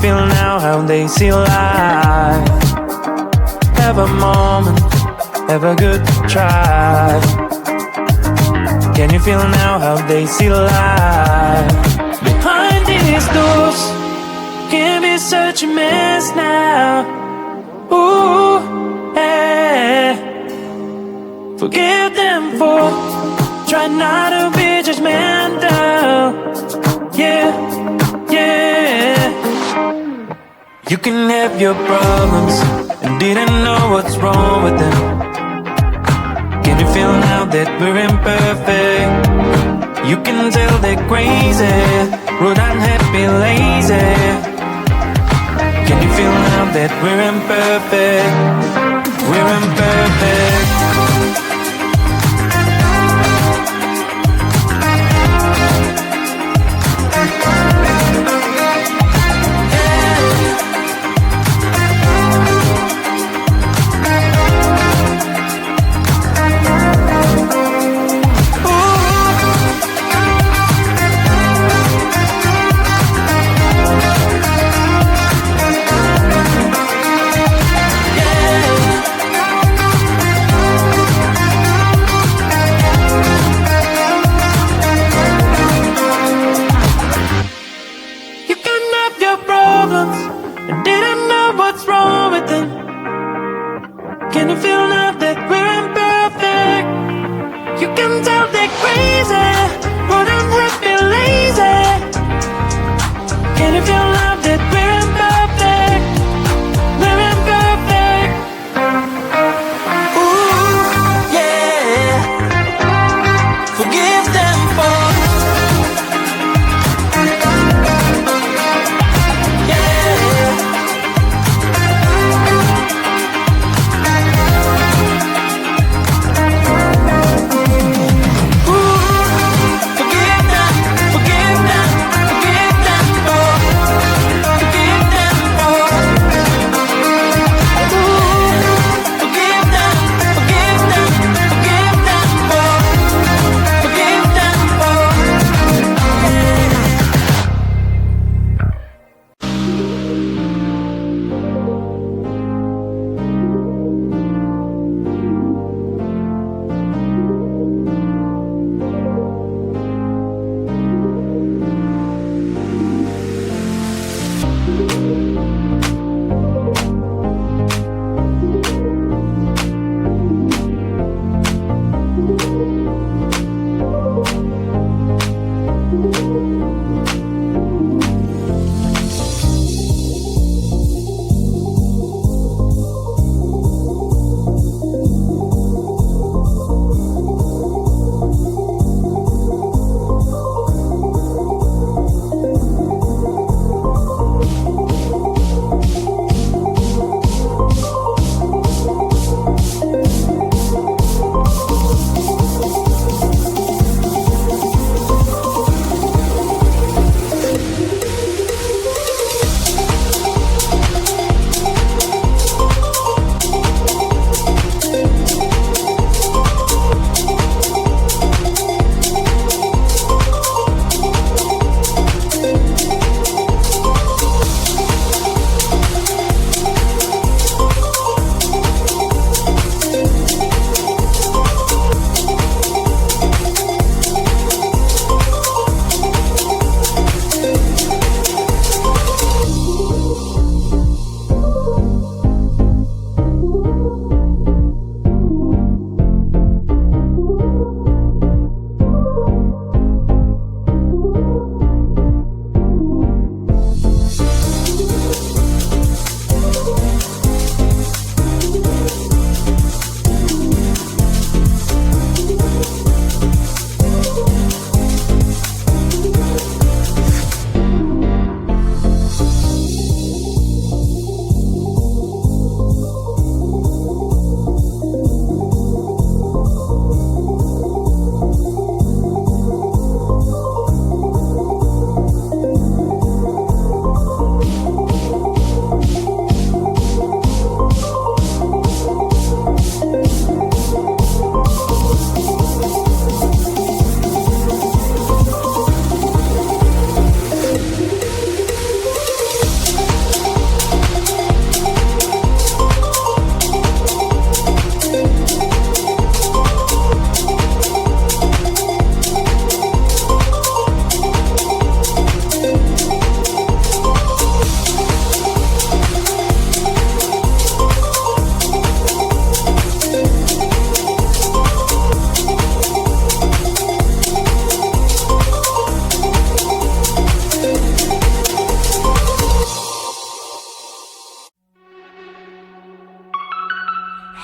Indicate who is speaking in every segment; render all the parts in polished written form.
Speaker 1: feel now how they see life? Have a moment, have a good try. Can you feel now how they see life? Behind these doors can be such a mess now. Ooh, yeah. Forgive them for trying not to be judgmental. Yeah, yeah. You can have your problems and didn't know what's wrong with them. Can you feel now that we're imperfect? You can tell they're crazy, rude, unhappy, lazy. Can you feel now that we're imperfect? We're imperfect. And didn't know what's wrong with them. Can you feel now that we're imperfect? You can tell they're crazy, rude, unhappy, lazy. Can you feel now that we're imperfect? We're imperfect. Ooh, yeah. Forgive them for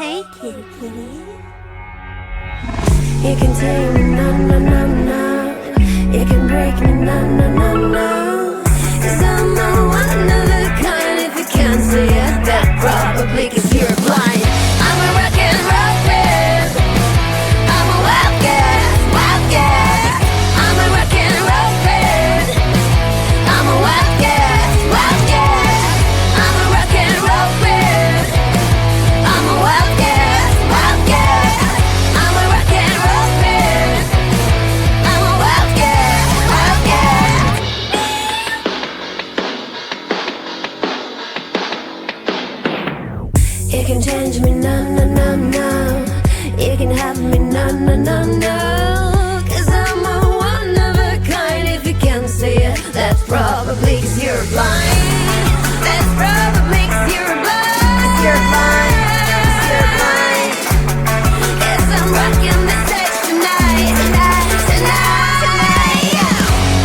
Speaker 2: Hey, kitty, kitty. You can take me, no, no, no, no. You can break me, no, no, no, no. 'Cause I'm a one of a kind. If you can't see it, that probably 'cause you're blind. I'm a rock and roll kid. I'm a wild cat, wild cat. I'm a rock and roll kid. I'm a wild cat, wild cat. I'm a rock and roll kid. I'm a wild cat, wild cat. I'm a rock and roll kid. I'm a wild cat, wild cat. You can change me, no, no, no, no. You can have me, no, no, no, no. 'Cause I'm a one of a kind. If you can't see it, that's probably 'cause you're blind. That's probably 'cause you're blind. 'Cause you're blind. 'Cause you're blind. 'Cause I'm rocking the stage tonight, tonight, tonight, tonight.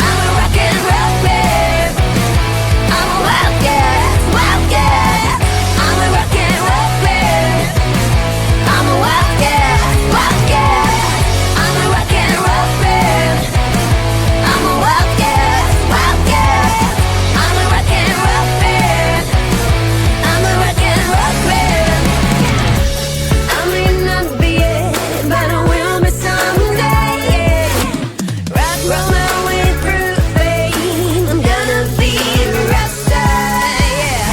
Speaker 2: I'm a rock and roll babe. I'm a wild cat, wild cat. I'm a rock and roll babe. I'm a wild cat, wild cat. I'm a rock and roll babe. I'm a wild cat, wild cat. I'm a rock and roll babe. I'm a rock and roll babe. I may not be it, but I will be someday. Rock, roll my way through fame. I'm gonna be a rock star, yeah.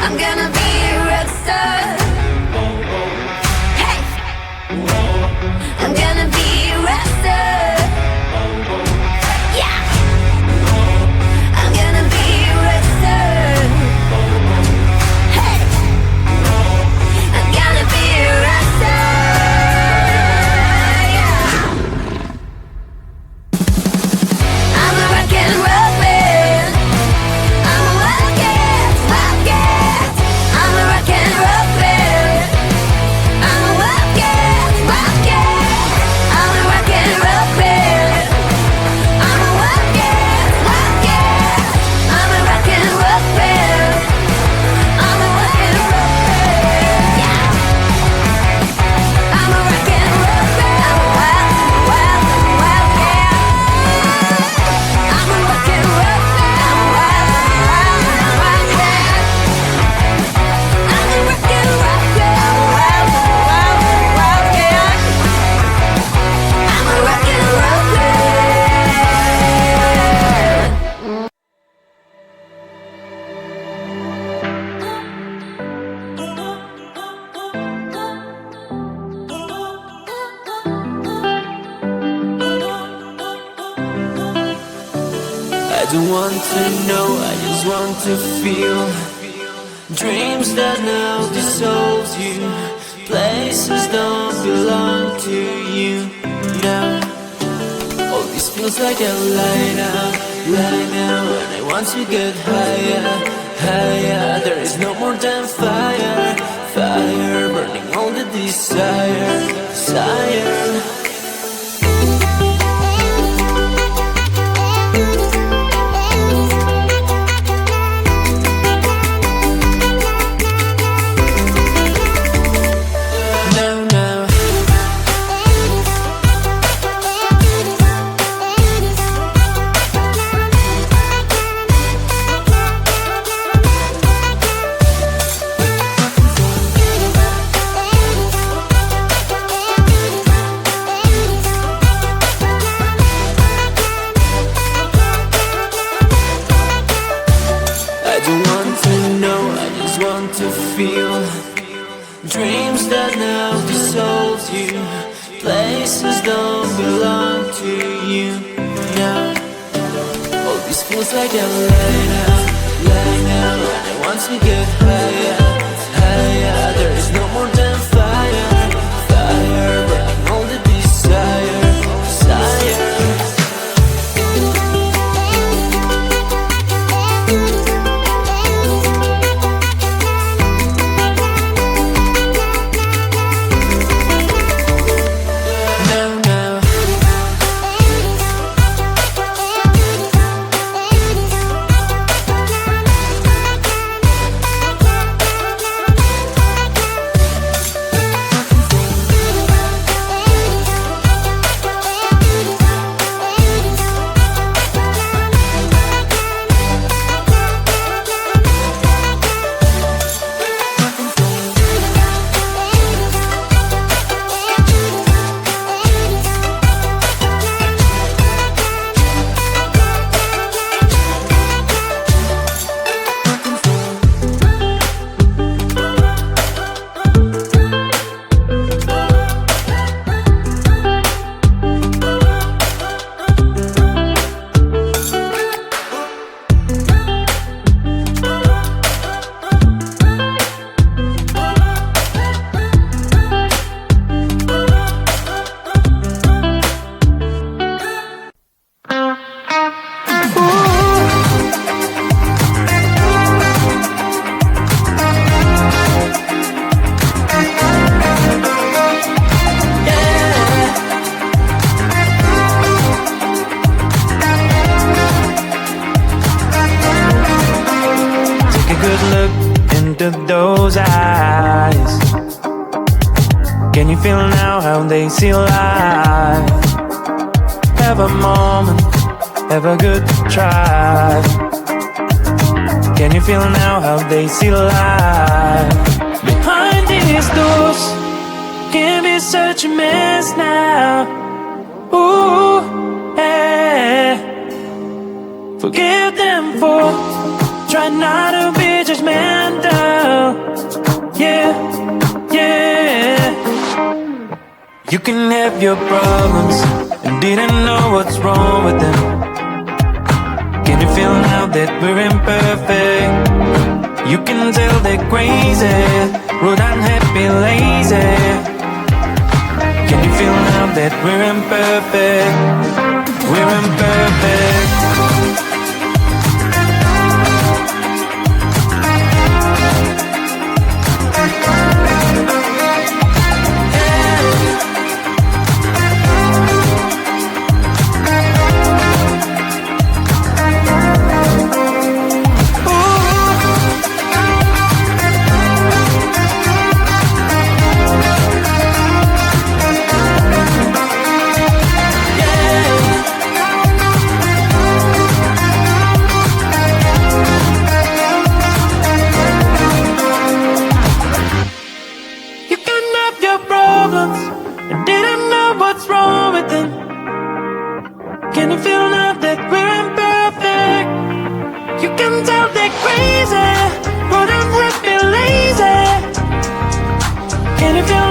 Speaker 2: I'm gonna be a rock star. Hey, I'm gonna be a rock star. Yeah, I'm gonna be a rock star. Hey, I'm gonna be a rock star. Yeah, I'm a rock and roll man. I'm a wild cat, wild cat. I'm a rock and roll man. I'm a wild cat, wild cat. I'm a rock and roll man. I'm a wild cat, wild cat. I'm a rock and roll man. I'm a rock and roll man. Yeah. I'm a rock and roll man. I'm a wild, wild, wild cat. I'm a rock and roll man. I'm a wild, wild, wild cat. I'm a rock and roll man. I'm a wild, wild, wild cat. I'm a rock and roll man.
Speaker 1: I don't want to know, I just want to feel. Dreams that now dissolve you. Places don't belong to you now. All this feels like a lie now, and I want to get higher, higher. There is no more than fire, fire, burning all the desire, desire. Now, now, I don't want to know, I just want to feel. Dreams that now dissolve you. Places don't belong to you now. All this feels like a lie now, and I want to get higher, higher. There is no more than fire, fire, burning all the desire, desire. Now, now, Can you feel now how they see life? Have a moment, have a good try. Can you feel now how they see life? Behind these doors can be such a mess now. Ooh, yeah. Forgive them for trying not to be judgmental. Yeah, yeah. You can have your problems and didn't know what's wrong with them. Can you feel now that we're imperfect? You can tell they're crazy, rude, unhappy, lazy. Can you feel now that we're imperfect? We're imperfect. And didn't know what's wrong with them. Can you feel now that we're imperfect? You can tell they're crazy, but I'm happy, lazy. Can you feel